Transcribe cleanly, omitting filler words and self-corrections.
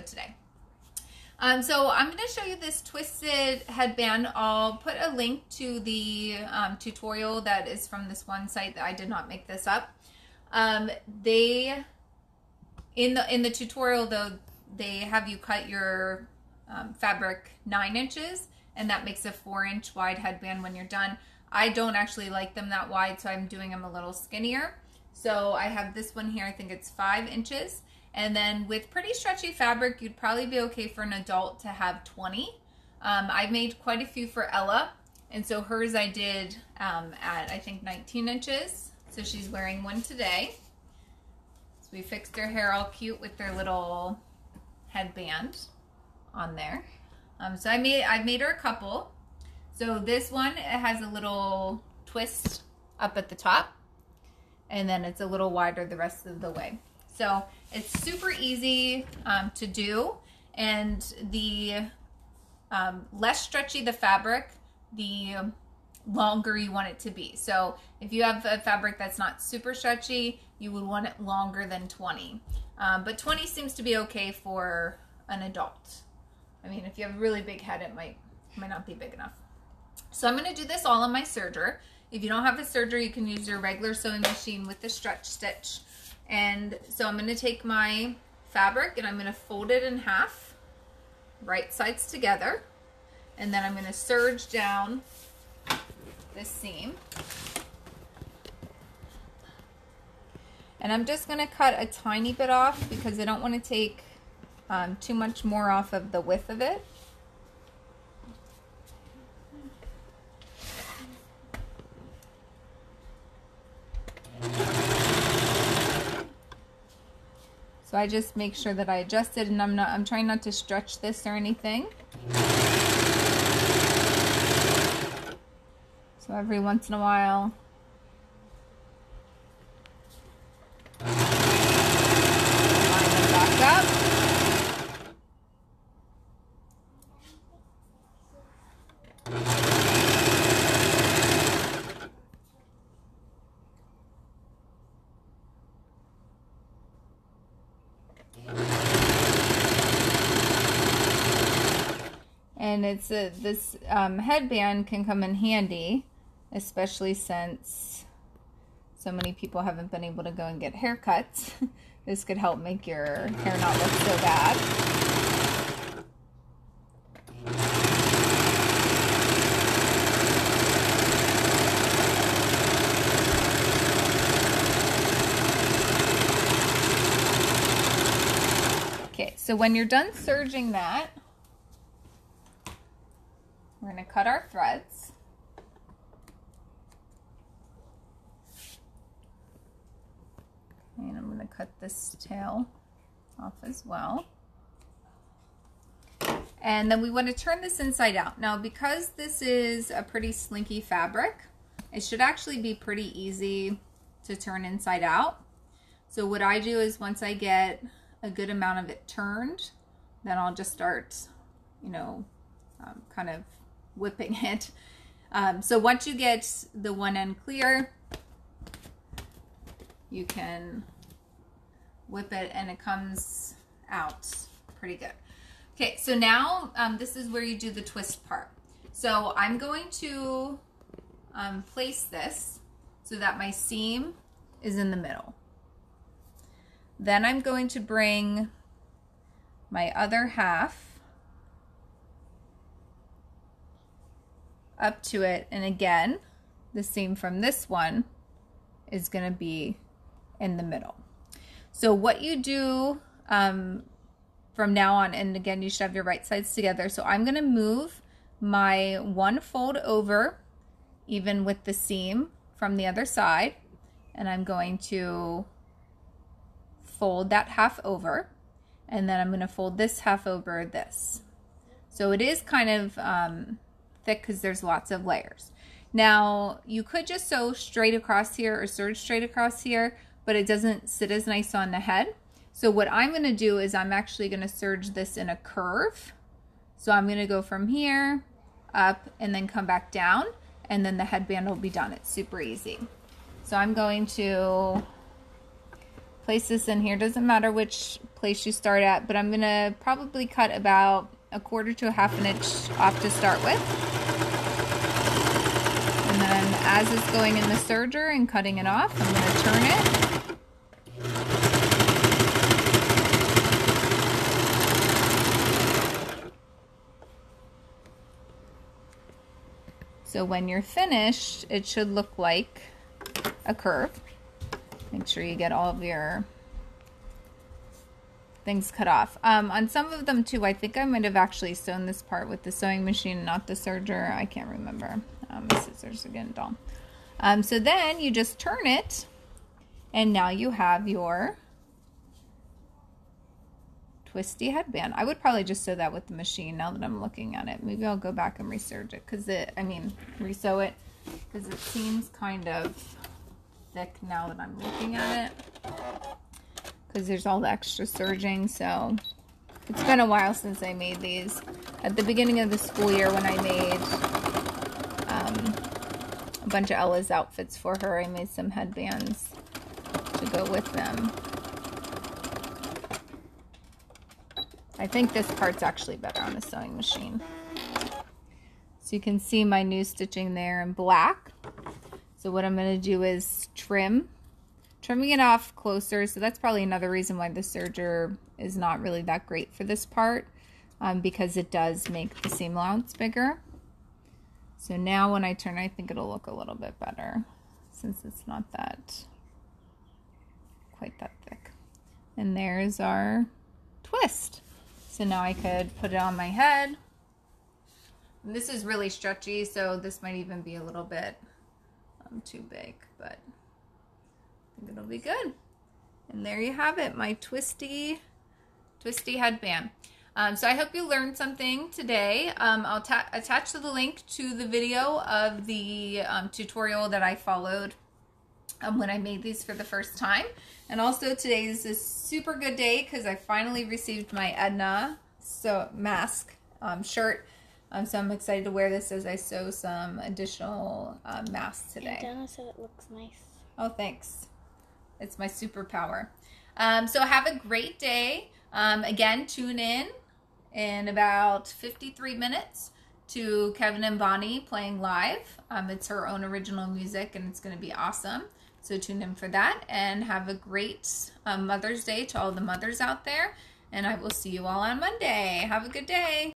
today. So I'm going to show you this twisted headband. I'll put a link to the tutorial that is from this one site that I did not make this up. They in the tutorial though, they have you cut your fabric 9 inches, and that makes a 4-inch wide headband when you're done. I don't actually like them that wide, so I'm doing them a little skinnier. So I have this one here, I think it's 5 inches. And then with pretty stretchy fabric, you'd probably be okay for an adult to have 20. I made quite a few for Ella, and so hers I did at I think 19 inches. So she's wearing one today. So we fixed her hair all cute with their little headband on there. So I've made her a couple. So this one, it has a little twist up at the top, and then it's a little wider the rest of the way. So it's super easy to do, and the less stretchy the fabric, the longer you want it to be. So if you have a fabric that's not super stretchy, you would want it longer than 20. But 20 seems to be okay for an adult. I mean, if you have a really big head, it might not be big enough. So I'm going to do this all on my serger. If you don't have a serger, you can use your regular sewing machine with the stretch stitch. And so I'm going to take my fabric and I'm going to fold it in half, right sides together, and then I'm going to serge down this seam. And I'm just going to cut a tiny bit off because I don't want to take too much more off of the width of it. So I just make sure that I adjust it, and I'm trying not to stretch this or anything. So every once in a while, line it back up. And it's this headband can come in handy, especially since so many people haven't been able to go and get haircuts. This could help make your hair not look so bad. Okay, so when you're done serging that, we're going to cut our threads. And I'm going to cut this tail off as well. And then we want to turn this inside out. Now, because this is a pretty slinky fabric, it should actually be pretty easy to turn inside out. So what I do is once I get a good amount of it turned, then I'll just start, you know, kind of whipping it. So once you get the one end clear, you can whip it and it comes out pretty good. Okay, so now this is where you do the twist part. So I'm going to place this so that my seam is in the middle. Then I'm going to bring my other half up to it, and again the seam from this one is going to be in the middle. So what you do from now on, and again you should have your right sides together, so I'm going to move my one fold over even with the seam from the other side, and I'm going to fold that half over, and then I'm going to fold this half over this. So it is kind of thick because there's lots of layers. Now you could just sew straight across here or serge straight across here, but it doesn't sit as nice on the head. So what I'm going to do is I'm actually going to serge this in a curve. So I'm going to go from here up and then come back down, and then the headband will be done. It's super easy. So I'm going to place this in here. Doesn't matter which place you start at, but I'm gonna probably cut about 1/4 to 1/2 inch off to start with. And then as it's going in the serger and cutting it off, I'm gonna turn it. So when you're finished, it should look like a curve. Make sure you get all of your things cut off. On some of them too, I think I might have actually sewn this part with the sewing machine, not the serger. I can't remember. My scissors are getting dull. So then you just turn it, and now you have your twisty headband. I would probably just sew that with the machine now that I'm looking at it. Maybe I'll go back and resew it, because resew it, because it seems kind of thick now that I'm looking at it, because there's all the extra serging. So it's been a while since I made these. At the beginning of the school year, when I made a bunch of Ella's outfits for her, I made some headbands to go with them. I think this part's actually better on the sewing machine. So you can see my new stitching there in black. So what I'm going to do is trimming it off closer. So that's probably another reason why the serger is not really that great for this part, because it does make the seam allowance bigger. So now when I turn, I think it'll look a little bit better, since it's not quite that thick. And there's our twist. So now I could put it on my head. And this is really stretchy, so this might even be a little bit too big, but I think it'll be good. And there you have it, my twisty headband. So I hope you learned something today. I'll attach the link to the video of the tutorial that I followed when I made these for the first time. And also today is a super good day because I finally received my Edna mask shirt. So I'm excited to wear this as I sew some additional masks today. And Donna said it looks nice. Oh, thanks. It's my superpower. So have a great day. Again, tune in about 53 minutes to Kevin and Bonnie playing live. It's her own original music, and it's going to be awesome. So tune in for that, and have a great Mother's Day to all the mothers out there. And I will see you all on Monday. Have a good day.